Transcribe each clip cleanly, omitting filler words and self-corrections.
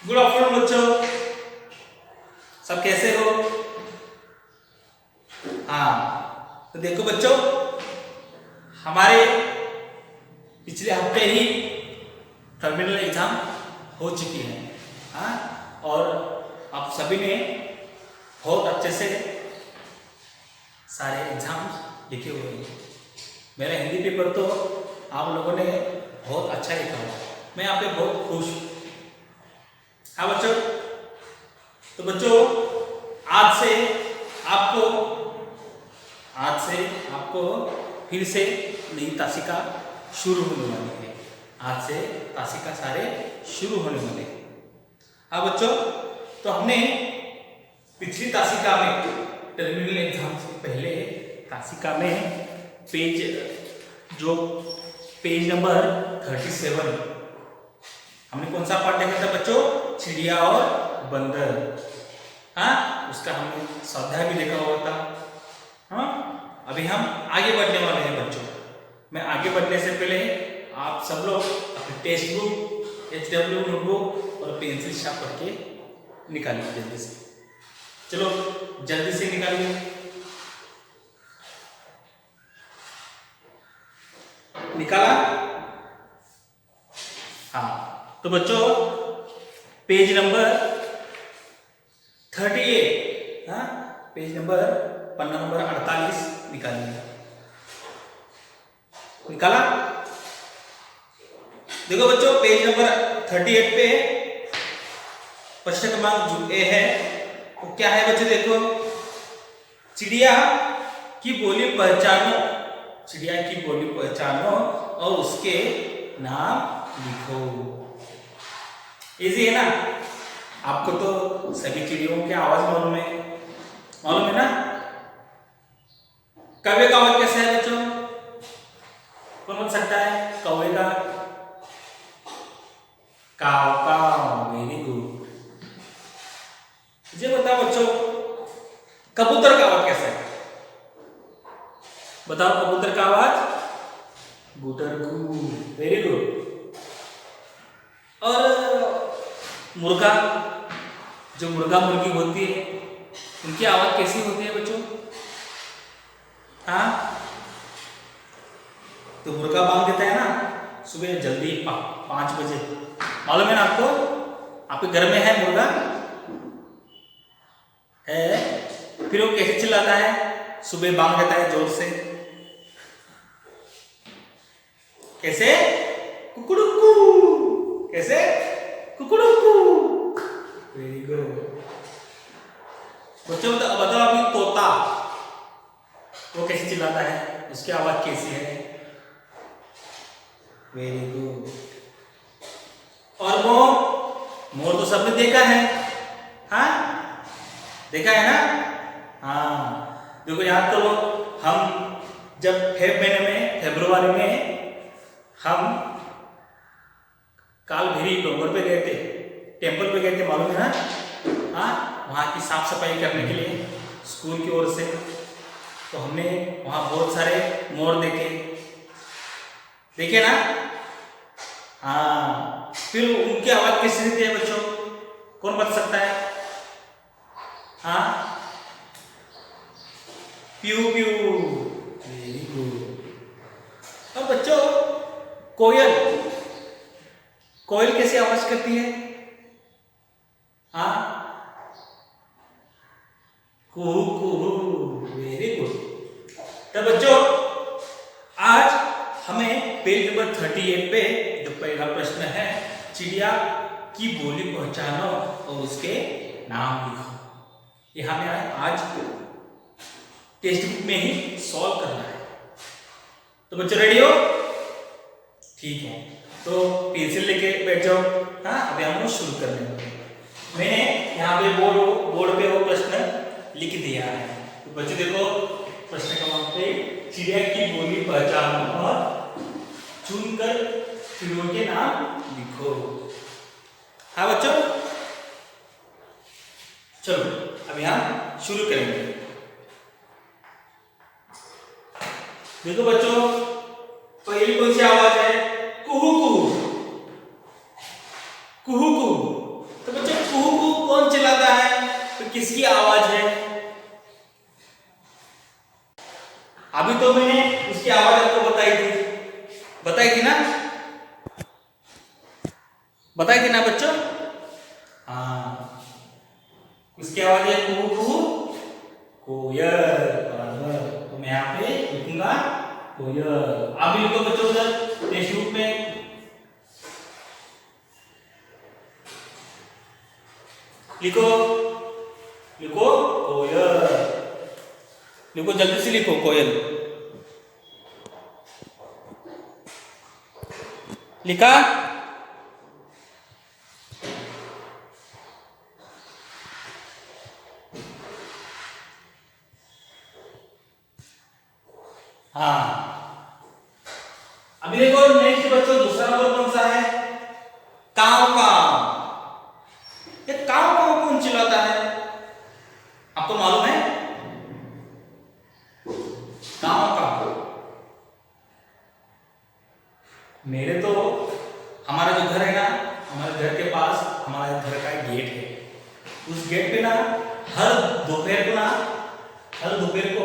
Good afternoon बच्चों, सब कैसे हो? हाँ, तो देखो बच्चों, हमारे पिछले हफ्ते ही टर्मिनल एग्जाम हो चुकी है। हाँ, और आप सभी ने बहुत अच्छे से सारे एग्जाम लिखे हुए हैं। मेरा हिंदी पेपर तो आप लोगों ने बहुत अच्छा लिखा है, मैं आप पे बहुत खुश हूँ। हाँ बच्चों, तो बच्चों आज से आपको फिर से नई तासिका शुरू होने वाली है। आज से तासिका सारे शुरू होने वाले हैं। हाँ बच्चों, तो हमने पिछली तासिका में टर्मिनल एग्जाम से पहले तासिका में पेज नंबर 37 हमने कौन सा पार्ट देखा था बच्चों? चिड़िया और बंदर। हाँ, उसका हमने स्वाध्याय भी देखा हुआ था। हाँ, अभी हम आगे बढ़ने वाले हैं बच्चों। मैं आगे बढ़ने से पहले आप सब लोग अपनी टेक्स्ट बुक, HW नोटबुक और पेंसिल शार्प करके निकालिए जल्दी से। चलो जल्दी से निकालिए। निकाला? हाँ, तो बच्चों पेज नंबर 38, हाँ, पेज नंबर पन्ना नंबर 48 निकालिए। निकाला? देखो बच्चों, पेज नंबर 38 पे प्रश्न क्रमांक जो ए है वो क्या है बच्चों? देखो, चिड़िया की बोली पहचानो, चिड़िया की बोली पहचानो और उसके नाम लिखो। इजी है ना? आपको तो सभी चिड़ियों की आवाज मालूम है ना? कौवे का आवाज कैसा है बच्चों? कौन बोल सकता है कौवे का? काव काव, वेरी गुड। मुझे बताओ बच्चों, कबूतर का आवाज कैसा है? बताओ कबूतर का आवाज? गुटर गू, वेरी गुड। और मुर्गा, जो मुर्गा मुर्गी होती है उनकी आवाज कैसी होती है बच्चों? हाँ, तो मुर्गा बांग देता है ना सुबह जल्दी 5 बजे, मालूम है ना आपको? आपके घर में है मुर्गा? है? फिर वो कैसे चिल्लाता है? सुबह बांग देता है जोर से। कैसे? कुकुड़ुकू। कैसे? कुकुड़ुकू। वेरी गुड बच्चों। बताओ अभी तोता वो कैसे चिल्लाता है? उसकी आवाज कैसी है? Very good. और मोर तो सबने देखा है। हाँ, देखा है ना? हाँ, देखो यार, तो हम जब फरवरी में हम कालभैरी डोंगर पे गए थे, टेम्पल पे गए थे, मालूम है ना? हाँ, वहाँ की साफ सफाई करने के लिए स्कूल की ओर से, तो हमने वहाँ बहुत सारे मोर देखे ना? हाँ, फिर उनकी आवाज कैसी देती है बच्चों? कौन बता सकता है? हाँ, प्यू प्यू, वेरी गुड। अब बच्चों, कोयल कैसी आवाज करती है? हाँ, कुहू कुहू, वेरी गुड। तो बच्चों, आज हमें पेज नंबर 38 पे जो पहला प्रश्न है, चिड़िया की बोली पहचानो और उसके नाम लिखो, ये हमें आज टेक्स्ट बुक में ही सॉल्व करना है। तो बच्चों रेडी हो? ठीक है, तो पेंसिल लेके बैठ जाओ। हाँ, अभी हम लोग शुरू करने वाले। मैंने यहाँ पे बोर्ड पे वो प्रश्न लिख दिया है। तो बच्चों देखो, प्रश्न क्रमांक पे चिड़िया की बोली पहचानो और चुनकर चिड़ियों के नाम लिखो। हाँ बच्चों, चलो अभी हम शुरू करेंगे। देखो बच्चों, पहली कौन सी आवाज है? कुहू कुहू, कुहू कुहू। तो किसकी आवाज है? अभी तो मैंने उसकी आवाज आपको बताई थी ना, बताई थी ना बच्चों? हाँ, उसकी आवाज है कू कू कोयल। बराबर, तो मैं यहाँ पे लिखूंगा कोयल। आप भी लिखो बच्चों उधर टेक्स्ट बुक में, लिखो लिखो कोयल, लिखो जल्दी से लिखो कोयल। लिखा? हाँ, अभी देखो नेक्स्ट बच्चों दूसरा नंबर कौन सा है? काव काव। ये काव काव कौन चिल्लाता है? आपको मालूम है? काव काव मेरे तो हमारा जो घर है ना, हमारे घर के पास हमारे घर का गेट है। उस गेट पे ना हर दोपहर को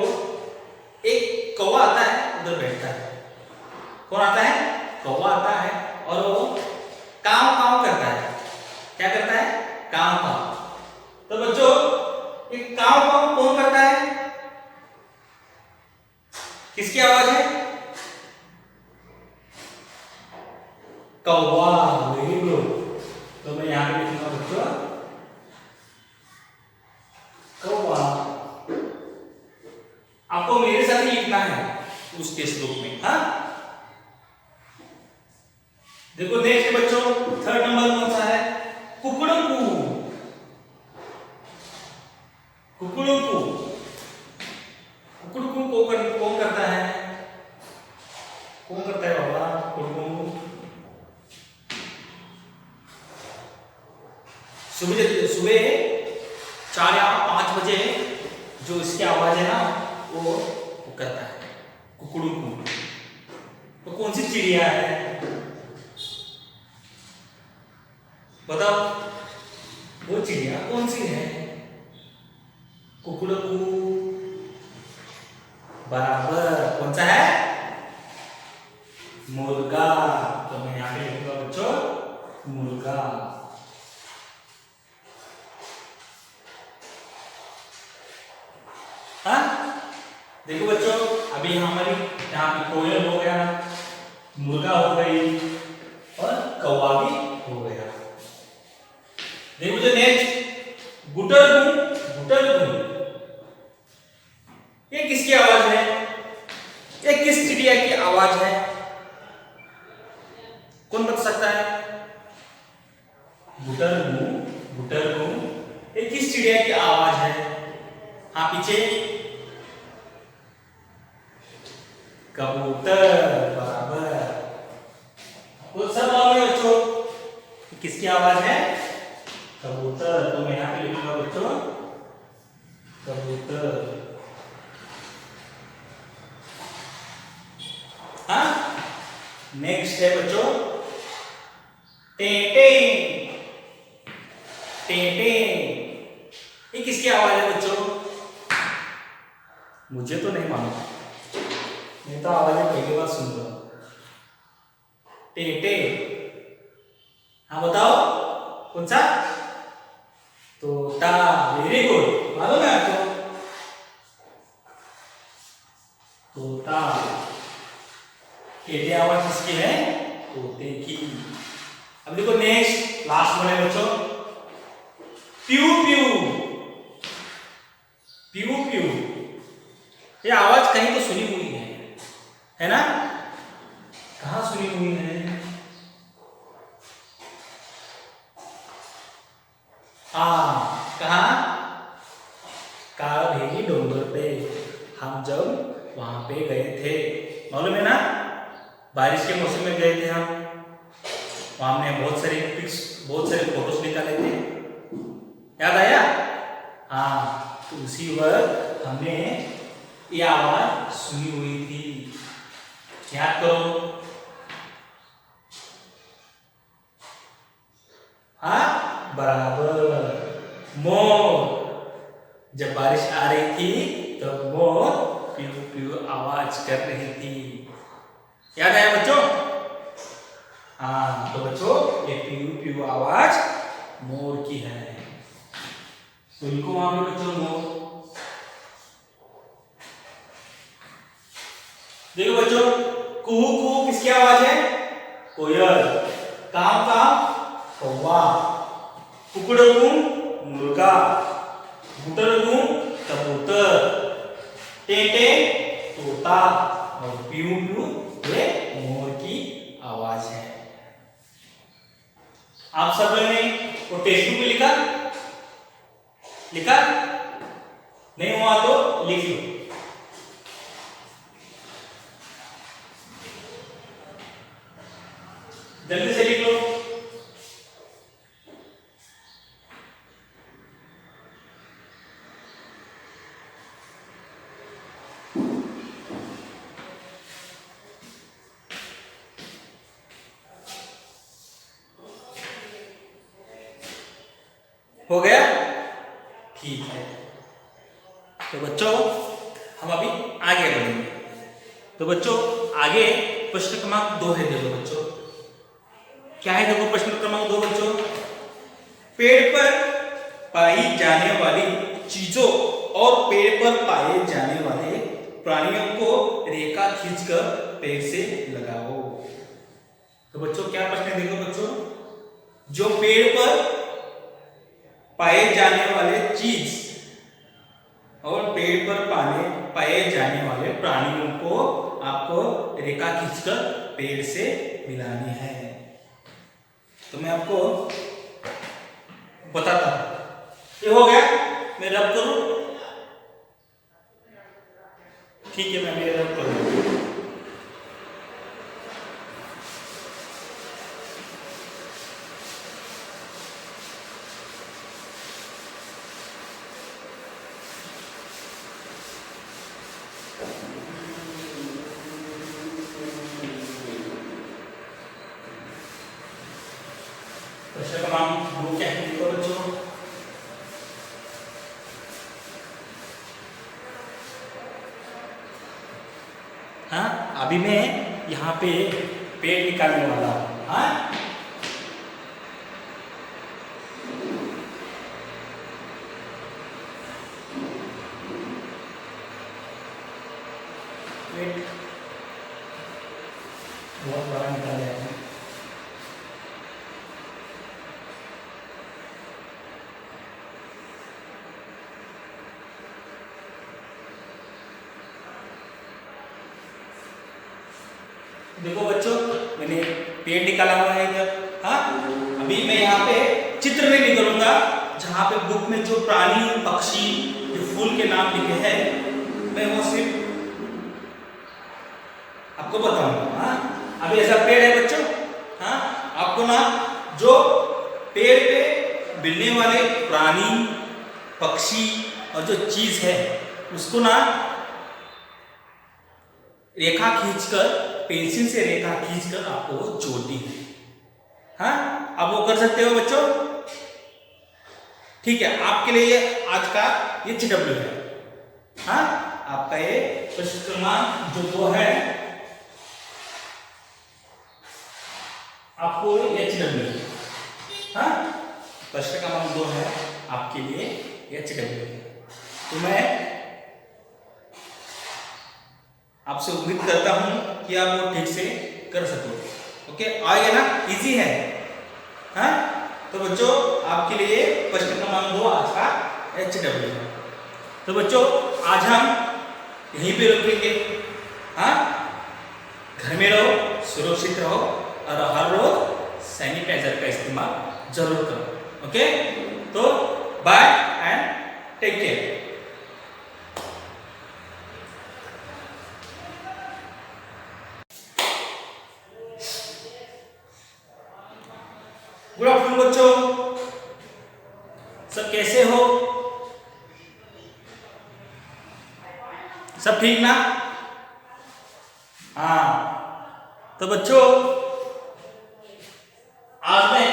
एक कौवा आता है, उधर बैठता है। कौन आता है? कौवा आता है और वो काव काव करता है। क्या करता है? काव काव। तो बच्चों ये काव काव कौन करता है? किसकी आवाज है? कौवा। Very good. तो मैं यहां पे लिखूंगा बच्चों कौवा। आपको मेरे साथ ही लिखना है उस टेक्स्ट बुक में। हाँ, देखो नेक्स्ट बच्चों थर्ड नंबर कौन सा है? कुकड़ू कुकड़ू कौन करता है? कौन करता है बाबा? कुकड़ू सुबह 4 या 5 बजे जो इसकी आवाज है ना वो करता है कुकड़ू। तो कौन सी चिड़िया है बताओ? वो चिड़िया कौन सी है? कुकड़ू। बराबर, कौन सा है? मुर्गा। तो मैं यहां पे लिखूंगा बच्चों मुर्गा। हाँ, देखो बच्चों अभी हमारी यहाँ पे कोयल हो गया, मुर्गा हो गई और कौवा भी हो गया। देखो जो नेक्स्ट गुटरगु ये किसकी आवाज है? ये किस चिड़िया की आवाज है? कौन बता सकता है? गुटरगु ये किस चिड़िया की आवाज है? हाँ पीछे कबूतर। बराबर, तो सब मालूम है बच्चों किसकी आवाज है? कबूतर। तो मैं यहाँ पे लिखूंगा बच्चों कबूतर। हाँ, नेक्स्ट है बच्चों टेटे। ये किसकी आवाज है बच्चों? मुझे तो नहीं मालूम, मैं तो आवाजें पहली बार सुन रहा हूं। टेटे। हाँ बताओ कौन सा? तोता। वेरी गुड, मालूम है आपको? तोता। टेटे आवाज किसकी है? तोते की। अब देखो नेक्स्ट लास्ट वन है बच्चों प्यू प्यू। प्यू प्यू ये आवाज कहीं तो सुनी हुई है ना? कहाँ सुनी हुई है? कहाँ? कालभैरी डोंगर पे हम जब वहां पे गए थे, मालूम है ना? बारिश के मौसम में गए थे हम, वहां हमने बहुत सारे फोटोज निकाले थे। याद आया? हाँ, तो उसी वक्त हमने ये आवाज सुनी हुई थी। याद करो। हाँ, बराबर। मोर। जब बारिश आ रही थी तो मोर प्यू प्यू आवाज कर रही थी। याद आया बच्चों? हाँ, तो बच्चों ये प्यू प्यू आवाज मोर की है। तो इनको वहां पे बच्चों मोर। देखो बच्चों, कुहू कुहू किसकी आवाज है? कोयल। काव काव कौवा। कुकड़कू मुर्गा। गुटरगू कबूतर। टेटे तोता। और प्यू प्यू ये मोर की आवाज है। आप सब ने वो टेक्स्ट बुक में लिखा लिखा नहीं हुआ तो लिख लो। जल्दी से लिख लो। हो गया? ठीक है। तो बच्चों हम अभी आगे बढ़ेंगे। तो बच्चों आगे प्रश्न क्रमांक 2 है। देखो बच्चों क्या है? देखो प्रश्न क्रमांक 2 बच्चों, पेड़ पर पाई जाने वाली चीजों और पेड़ पर पाए जाने वाले प्राणियों को रेखा खींचकर पेड़ से लगाओ। तो बच्चों क्या प्रश्न है? देखो बच्चों, जो पेड़ पर पाए जाने वाले चीज और पेड़ पर पाए जाने वाले प्राणियों को आपको रेखा खींचकर पेड़ से मिलानी है। तो मैं आपको बताता हूं। ये हो गया, मैं रब करूं? ठीक है, मैं मेरे रब करूं। प्रश्न क्रमांक 2 क्या है? देखो बच्चों, हाँ अभी मैं यहाँ पे पेड़ निकालने वाला हूँ। हाँ पेड़ बहुत बड़ा निकाल है। देखो बच्चों मैंने पेड़ निकाला हुआ है इधर। हाँ अभी मैं यहाँ पे चित्र में निकलूंगा जहाँ पे बुक में जो प्राणी पक्षी जो फूल के नाम लिखे हैं मैं वो सिर्फ आपको बताऊंगा। हाँ अभी ऐसा पेड़ है बच्चों। हाँ आपको ना जो पेड़ पे मिलने वाले प्राणी पक्षी और जो चीज है उसको ना रेखा खींचकर, पेंसिल से रेखा खींचकर आपको वो जोड़नी है। हाँ आप वो कर सकते हो बच्चों। ठीक है, आपके लिए आज का ये HW है। हाँ आपका ये प्रश्न क्रमांक जो 2 है आपको HW। हाँ प्रश्न क्रमांक 2 है आपके लिए HW। तो मैं आपसे उम्मीद करता हूं कि आप वो ठीक से कर सको। ओके आएगा ना? इजी है। हाँ तो बच्चों आपके लिए प्रश्न क्रमांक 2 आज का HW है। तो बच्चों आज हम यहीं पे रुकेंगे। हाँ घर में रहो, सुरक्षित रहो और हर रोज सैनिटाइजर का इस्तेमाल जरूर करो। ओके तो bye and take care. Good afternoon बच्चों, सब कैसे हो? सब ठीक ना? हाँ तो बच्चों आज मैं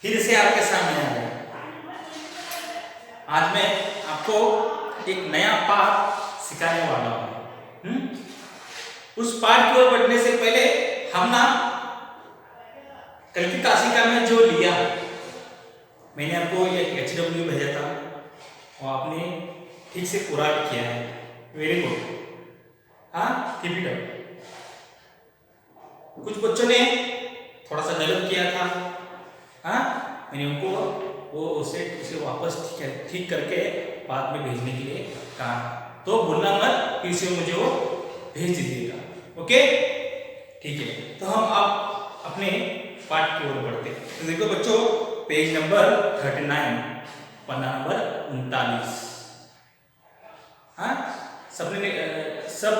फिर से आपके सामने आ गया। आपको एक नया पाठ सिखाने वाला हूँ। उस पाठ की ओर बढ़ने से पहले हम ना कल की काशिका में जो लिया, मैंने आपको एक HW भेजा था और आपने ठीक से पूरा किया है। Very good. हाँ, कीप इट अप। कुछ बच्चों ने थोड़ा सा गलत किया था, हाँ, मैंने उनको वो उसे वापस ठीक करके बाद में भेजने के लिए कहा। तो भूलना मत, फिर से मुझे वो भेज दीजिएगा। ओके, ठीक है। तो हम अब अपने पाठ की ओर बढ़ते हैं। तो देखो बच्चों, पेज नंबर 39, पन्ना नंबर 39। हाँ, सब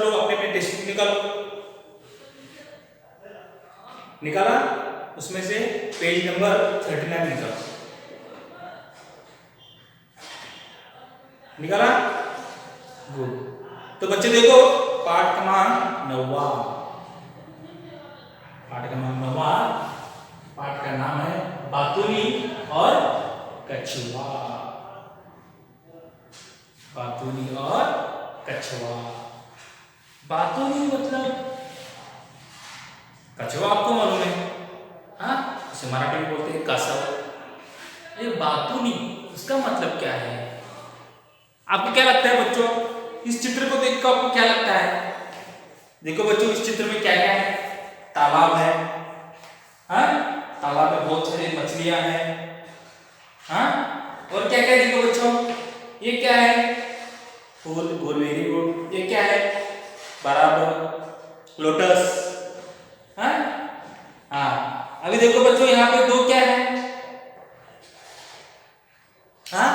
लोग अपने अपने टेक्स्ट बुक निकाला, उसमें से पेज नंबर 39 निकाला। गुड। तो बच्चे देखो, पाठ क्रमांक 9, पाठ क्रमांक 9, पाठ का नाम है बातुनी और कछुआ। बातुनी और कछुआ। बातुनी मतलब कछुआ, आपको मालूम है, हाँ, उसे मराठी में बोलते हैं कासव। ये बातुनी, उसका मतलब क्या है? आपको क्या लगता है बच्चों? इस चित्र को देखकर आपको क्या लगता है? देखो बच्चों, इस चित्र में क्या क्या है? तालाब है, हाँ, तालाब में बहुत सारी मछलियां हैं, हाँ, और क्या क्या देखो बच्चों, ये क्या है? फूल। Good, very good. ये क्या है? बराबर, लोटस। हाँ, हाँ, अभी देखो बच्चों, यहाँ पे दो क्या है? हाँ,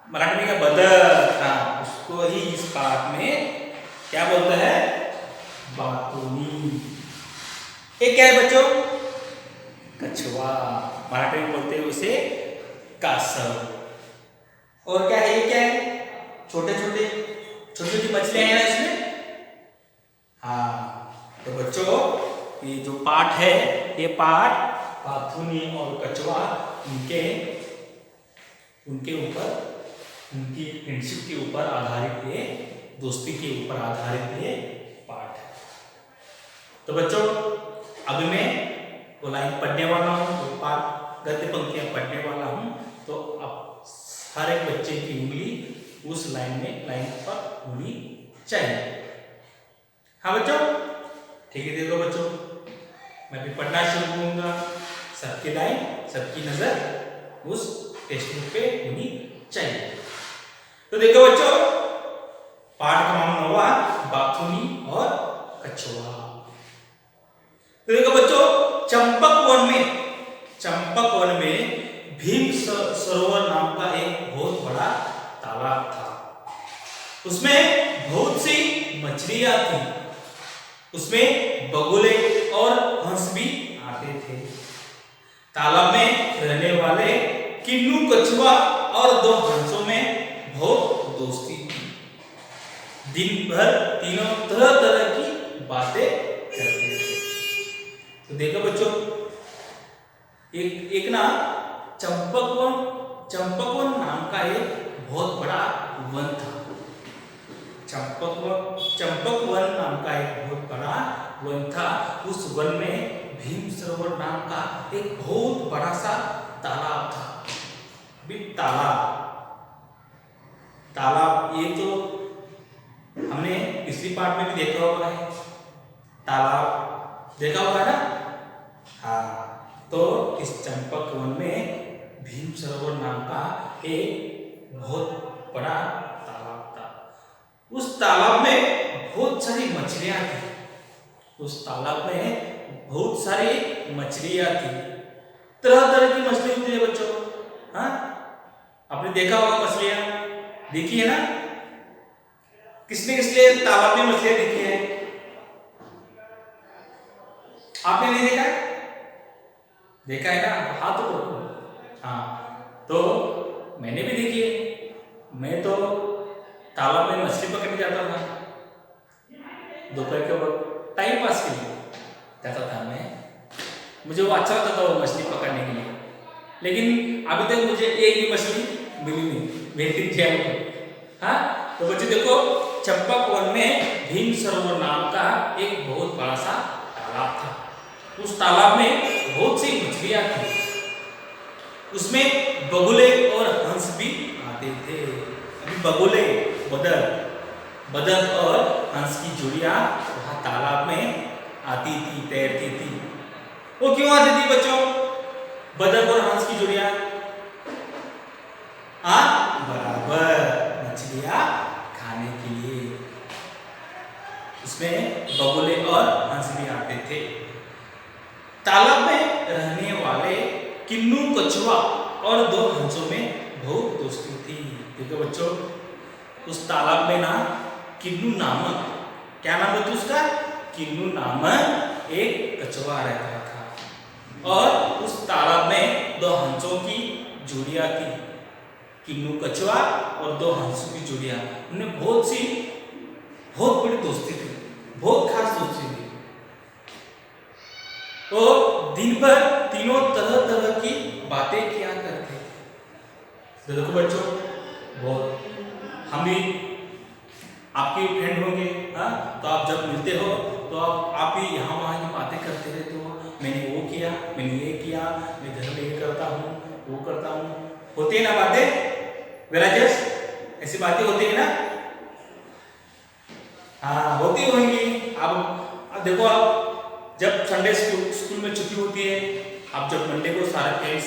मराठी में क्या? बदक। हाँ, उसको ही इस पाठ में क्या बोलता है? बातुनी। ये क्या है बच्चों? कछुआ। मराठी में बोलते हैं उसे कासव। और क्या है? ये क्या है? छोटे छोटी मछलियां हैं इसमें। हाँ, तो बच्चों, ये जो पाठ है, ये पाठ बातुनी और कछुआ उनके ऊपर, उनकी फ्रेंडशिप के ऊपर आधारित है, दोस्ती के ऊपर आधारित है पाठ है। तो बच्चों, अभी मैं वो लाइन पढ़ने वाला हूँ, तो पाठ गद्य पंक्तियां पढ़ने वाला हूँ। तो अब हर एक बच्चे की उंगली उस लाइन पर होनी चाहिए। हाँ बच्चों, ठीक है। देखो बच्चों, मैं भी पढ़ना शुरू करूंगा। सबकी लाइन, सबकी नजर उस टेक्स्ट बुक पे होनी चाहिए। तो देखो बच्चों, पाठ क्रमांक 9, बातुनी और कछुआ। तो देखो बच्चों, चंपक वन में भीम सरोवर नाम का एक बहुत बड़ा तालाब था। उसमें बहुत सी मछलियां थी। उसमें बगुले और हंस भी आते थे। तालाब में रहने वाले किन्नू कछुआ और दो हंसों में बहुत दोस्ती थी। दिन भर तीनों तरह तरह की बातें करते थे। तो देखो बच्चों, एक ना चंपकवन नाम का एक बहुत बड़ा वन था। चंपकवन नाम का एक बहुत बड़ा वन था। उस वन में भीम सरोवर नाम का एक बहुत बड़ा सा तालाब था। तालाब ये तो हमने पिछली पार्ट में भी देखा होगा है, तालाब देखा होगा ना। हाँ, तो इस चंपक वन में भीम सरोवर नाम का एक बहुत बड़ा तालाब था। उस तालाब में बहुत सारी मछलियां थी। उस तालाब में बहुत सारी मछलियां थी। तरह तरह की मछली होती है बच्चों। हाँ, आपने देखा होगा मछलियां, देखी है ना? किसने तालाब में मछलियां देखी है? आपने नहीं देखा है? देखा है ना? हाथ तो हाँ, तो मैंने भी देखी है। मैं तो तालाब में मछली पकड़ने जाता था दोपहर के वक्त, टाइम पास के लिए जाता था मैं। मुझे वो अच्छा लगता था वो मछली पकड़ने के लिए। लेकिन अभी तक मुझे एक भी मछली मिली नहीं मेरी जेल में। हाँ, तो बच्चे देखो चंपक वन में भीम सरोवर नाम का एक बहुत बड़ा सा तालाब था। उस तालाब में बहुत सी मछलियां थी। उसमें बगुले और हंस भी आते थे। अभी बगुले, बदक और हंस की जोड़ियां वहां तालाब में आती थी, तैरती थी। वो क्यों आती थी बच्चों, बदक और हंस की जोड़ियां? बराबर, मछलियां खाने के लिए। उसमें बगुले और हंस भी आते थे। तालाब में रहने वाले किन्नू, कछुआ और दो हंसों में बहुत दोस्ती थी। देखो बच्चों, उस तालाब में ना किन्नू नामक, क्या नाम है उसका? किन्नू नामक एक कछुआ रहता था और उस तालाब में दो हंसों की जोड़ियां थी। किन्नू कछुआ और दो हंसों की जोड़ियां, उन्हें बहुत बड़ी दोस्ती थी, बहुत खास दोस्ती थी। तो दिन भर तीनों तरह तरह की बातें किया करते थे। देखो बच्चों, बहुत हम भी आपके फ्रेंड होंगे, हाँ, तो आप जब मिलते हो तो आप भी यहाँ वहाँ की बातें करते रहते हो। मैंने वो किया, मैंने ये किया, मैं घर में ये करता हूँ, वो करता हूँ, होती है ना बातें? विराजेश, ऐसी बातें होती है ना? हाँ, होती होंगी। अब देखो, आप जब संडे स्कूल में छुट्टी होती है, आप जब मंडे को सारे फ्रेंड्स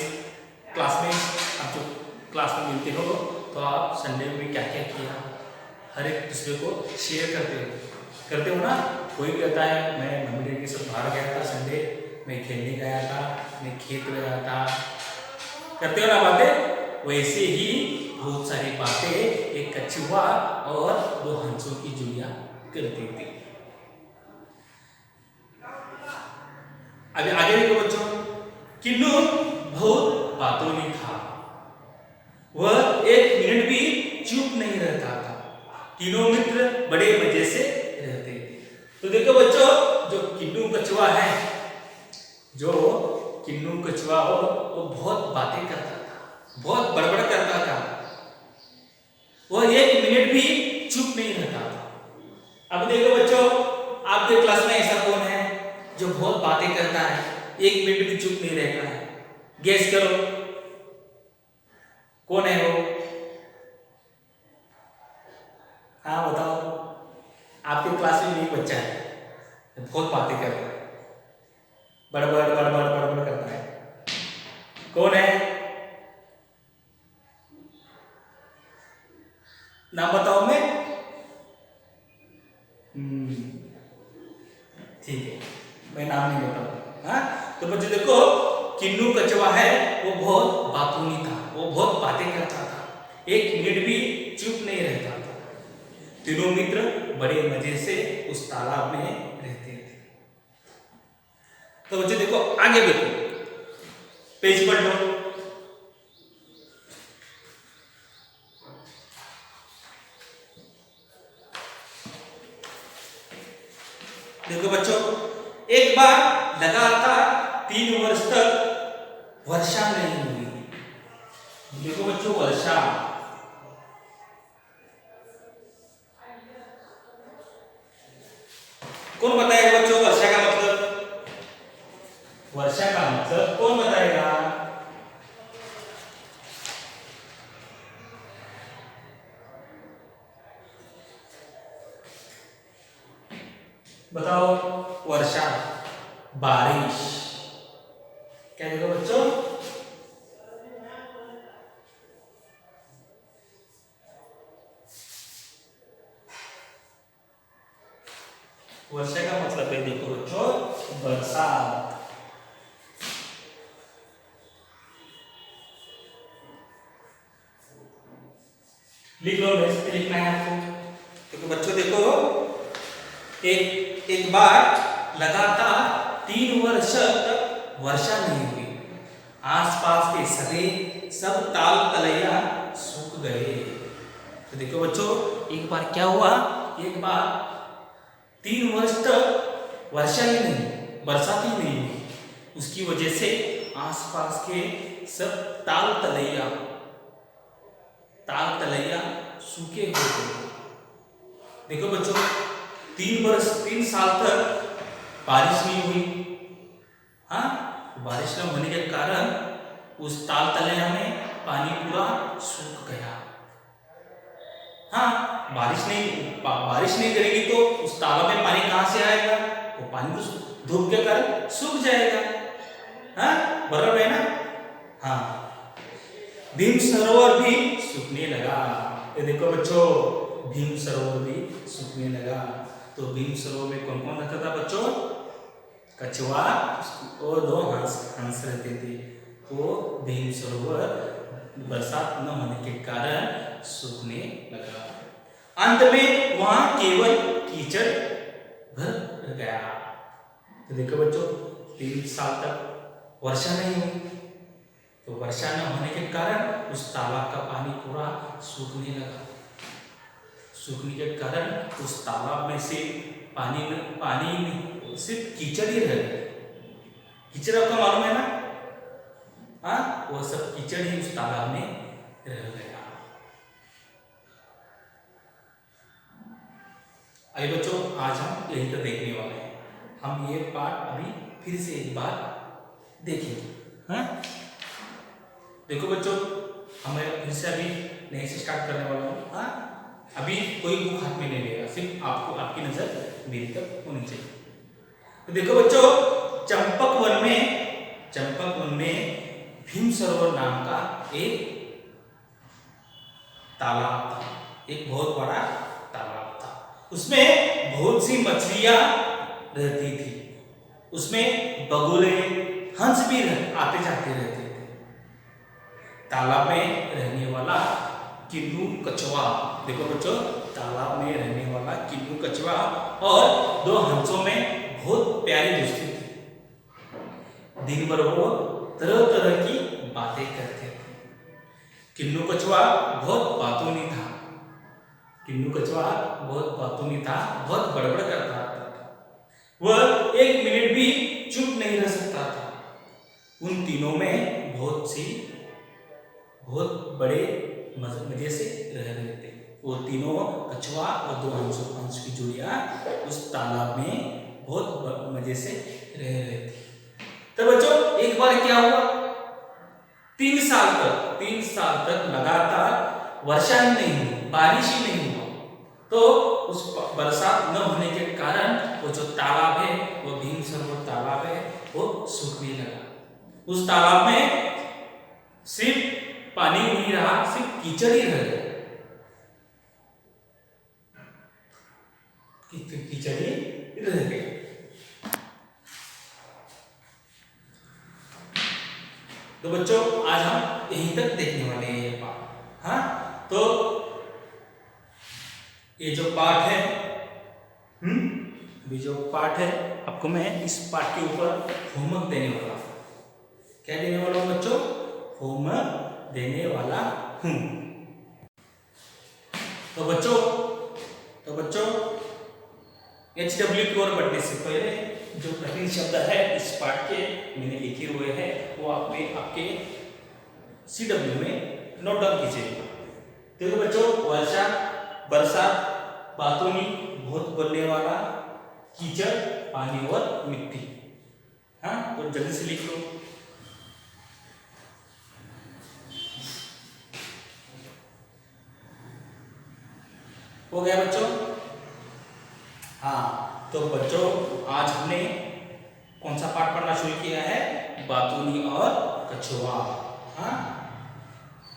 क्लासमेट्स आप जब क्लास में मिलते हो तो आप संडे में क्या क्या किया हर एक दूसरे को शेयर करते हो ना। कोई कहता है मैं मम्मी डैडी के साथ बाहर गया था संडे, मैं खेलने गया था, मैं खेत गया था, करते हो ना बातें? वैसे ही बहुत सारी बातें एक कछुआ और दो हंसों की जोड़ियां करती थी। अभी आगे देखो बच्चों, किन्नू बहुत बातूनी था। वह एक मिनट भी चुप नहीं रहता था। तीनों मित्र बड़े मजे से रहते थे। तो देखो बच्चों, जो किन्नू कछुआ है, जो किन्नू कछुआ हो, वो बहुत बातें करता था, बहुत बड़बड़ करता था। वह एक मिनट भी चुप नहीं रहता था। अब देखो बच्चों, आपके क्लास में ऐसा कौन है जो बहुत बातें करता है, एक मिनट भी चुप नहीं रहता है? गेस करो, कौन है वो? हाँ बताओ। आपके क्लास में एक बच्चा है, बहुत बातें करता है, बड़बड़ बड़बड़ बड़बड़ करता है। कौन है? नाम बताओ मैं? ठीक है, मैं नाम नहीं बताऊंगा। हाँ, तो बच्चे देखो, किन्नू कछुआ है, वो बहुत बातूनी था, वो बहुत बातें करता था, एक मिनट भी चुप नहीं रहता था। तीनों मित्र बड़े मजे से उस तालाब में रहते थे। तो बच्चे देखो, आगे देखो, पेज पर लो। देखो बच्चों, एक बार लगातार 3 वर्ष तक वर्षा नहीं हुई। देखो बच्चों, वर्षा, कौन बताएगा बच्चों वर्षा का मतलब? वर्षा का मतलब कौन बताएगा? बताओ। वर्षा, बारिश। क्या देखो बच्चों? वर्षा का मतलब है, देखो बच्चों, बरसात। लिख लो, वैसे लिखना है आपको। तो बच्चों देखो, एक बार लगातार 3 वर्ष तक वर्षा नहीं हुई। आसपास के सब ताल तलैया सूख गए। तो देखो बच्चों, एक बार क्या हुआ, एक बार 3 वर्ष तक वर्षा ही नहीं, बरसात ही नहीं हुई। उसकी वजह से आसपास के सब ताल तलैया सूखे हो गए। देखो बच्चों, 3 साल तक बारिश नहीं हुई। हाँ, बारिश न होने के कारण उस ताल तले हमें पानी पूरा सूख गया। हाँ, बारिश नहीं करेगी तो उस तालाब में पानी कहाँ से आएगा? वो पानी तो धूप के कारण सूख जाएगा। हाँ, बराबर है ना? हाँ, भीम सरोवर भी सूखने लगा। ये देखो बच्चों, भीम सरोवर भी सूखने लगा। तो भीम सरोवर में कौन कौन रहता था बच्चों? कछुआ और 2 हंस रहते थे। वो भीम सरोवर बरसात न होने के कारण सूखने लगा। अंत में वहां केवल कीचड़ भर गया। तो देखो बच्चों, 3 साल तक वर्षा नहीं हुई, तो वर्षा न होने के कारण उस तालाब का पानी पूरा सूखने लगा। सूखने के कारण उस तालाब में से पानी में सिर्फ कीचड़ ही रह गया। कीचड़ आपको मालूम है ना? हाँ, वो सब कीचड़ ही उस तालाब में रह गया। आइए बच्चों, आज हम यही तक देखने वाले हैं। हम ये पार्ट अभी फिर से एक बार देखेंगे। हाँ, देखो बच्चों, हमें फिर से अभी नए से स्टार्ट करने वाला हूँ। हाँ, अभी कोई बुक हाथ में नहीं लेगा, सिर्फ आपको आपकी नजर मेरी तरफ होनी चाहिए। तो देखो बच्चों, चंपक वन में भीम सरोवर नाम का एक तालाब था, एक बहुत बड़ा तालाब था। उसमें बहुत सी मछलियां रहती थी। उसमें बगुले, हंस भी आते जाते रहते थे। तालाब में रहने वाला किन्नू कछुआ, देखो बच्चों, तालाब में रहने वाला किन्नू कछुआ और 2 हंसों में बहुत प्यारी दोस्ती थी। दिन भर वो तरह तरह की बातें करते थे। किन्नू कछुआ बहुत बातूनी था। बहुत बड़बड़ करता था। वह 1 मिनट भी चुप नहीं रह सकता था। उन तीनों में बहुत बड़े मजे से रह रहे थे। वो तीनों कछुआ और 2 हंस की जोड़ियां उस तालाब में बहुत मजे से रह रहे थे। तो बच्चों, एक बार क्या हुआ, 3 साल तक लगातार वर्षा ही नहीं हुई, बारिश ही नहीं हुआ। तो उस बरसात न होने के कारण वो जो तालाब है, वो भीम सरोवर तालाब है, वो सूखने लगा। उस तालाब में सिर्फ पानी नहीं रहा, सिर्फ कीचड़ ही रह गया। कीचड़ ही रह गया। तो बच्चों, आज हम यहीं तक देखने वाले हैं ये पाठ। हाँ, तो ये जो पाठ है, अभी जो पाठ है, आपको मैं इस पाठ के ऊपर होमवर्क देने वाला हूं। क्या देने वाला हूं बच्चों? होमवर्क देने वाला हूं। तो बच्चों HW की ओर बढ़ने से पहले जो कठिन शब्द है इस पाठ के मैंने लिखे हुए हैं, वो आपके CW में नोट डाउन कीजिएगा। देखो बच्चों, वर्षा, बरसात, बातूनी, बहुत बोलने वाला, कीचड़, पानी और मिट्टी। हाँ, तो जल्दी से लिख लो। हो गया बच्चों? हाँ, तो बच्चों, आज हमने कौन सा पाठ पढ़ना शुरू किया है? बातूनी और कछुआ। हाँ,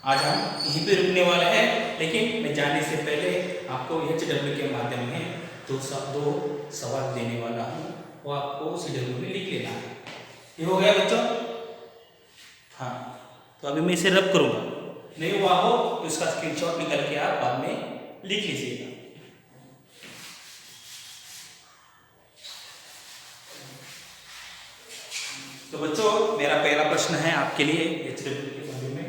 आज हम यहीं पे रुकने वाले हैं, लेकिन मैं जाने से पहले आपको HW के माध्यम में 2 सवाल देने वाला हूँ, वो आपको CW में लिख लेना है। ये हो गया बच्चों? हाँ, तो अभी मैं इसे रब करूँगा, नहीं हुआ हो तो इसका स्क्रीनशॉट निकल के आप बाद में लिख लीजिएगा। तो बच्चों, मेरा पहला प्रश्न है आपके लिए HW के बारे में।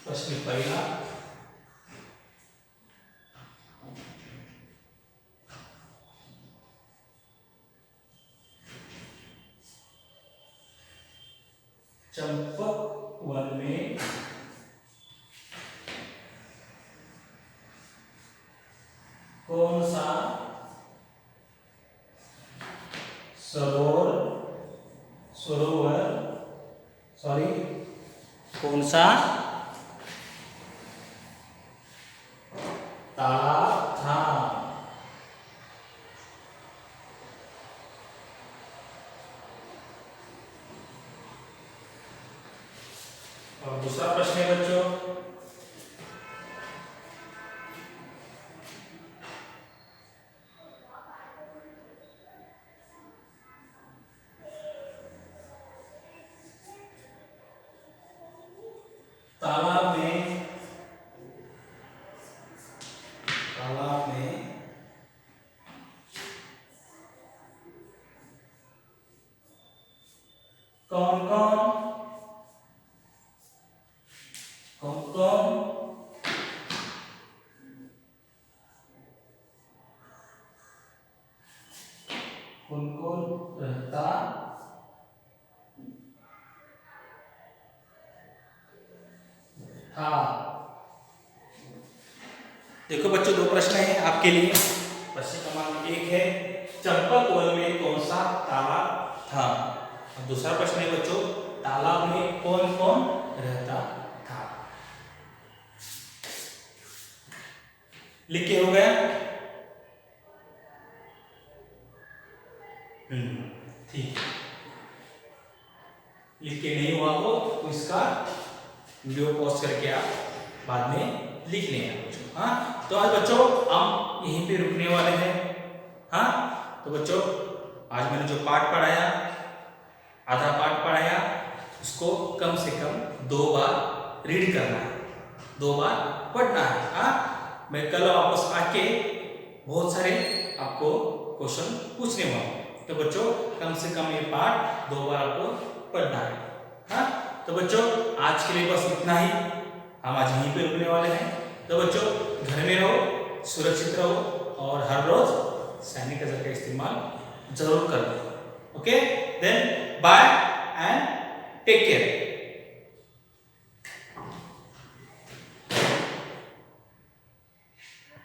प्रश्न पहला, चंपक वन में कौन सा कौन सा तालाब था। और दूसरा प्रश्न है बच्चों, तालाब में कौन कौन रहता था। देखो बच्चों, दो प्रश्न है आपके लिए। प्रश्न क्रमांक 1 है चंपक वन में कौन सा तालाब था। और दूसरा प्रश्न है बच्चों, तालाब में कौन कौन रहता था। लिख के हो गया? ठीक। लिख के नहीं हुआ हो तो इसका वीडियो पॉज करके आप बाद में लिख लेना बच्चों। हाँ, तो आज बच्चों हम यहीं पे रुकने वाले हैं। हाँ, तो बच्चों आज मैंने जो पाठ पढ़ाया, आधा पाठ पढ़ाया, उसको कम से कम 2 बार रीड करना है, 2 बार पढ़ना है। हाँ, मैं कल वापस आके बहुत सारे आपको क्वेश्चन पूछने वाला हूँ। तो बच्चों कम से कम ये पाठ 2 बार आपको पढ़ना है। हाँ, तो बच्चों आज के लिए बस इतना ही। हम आज यहीं पे रुकने वाले हैं। तो बच्चों घर में रहो, सुरक्षित रहो और हर रोज सैनिटाइजर का इस्तेमाल जरूर करो। Okay, then bye and take care.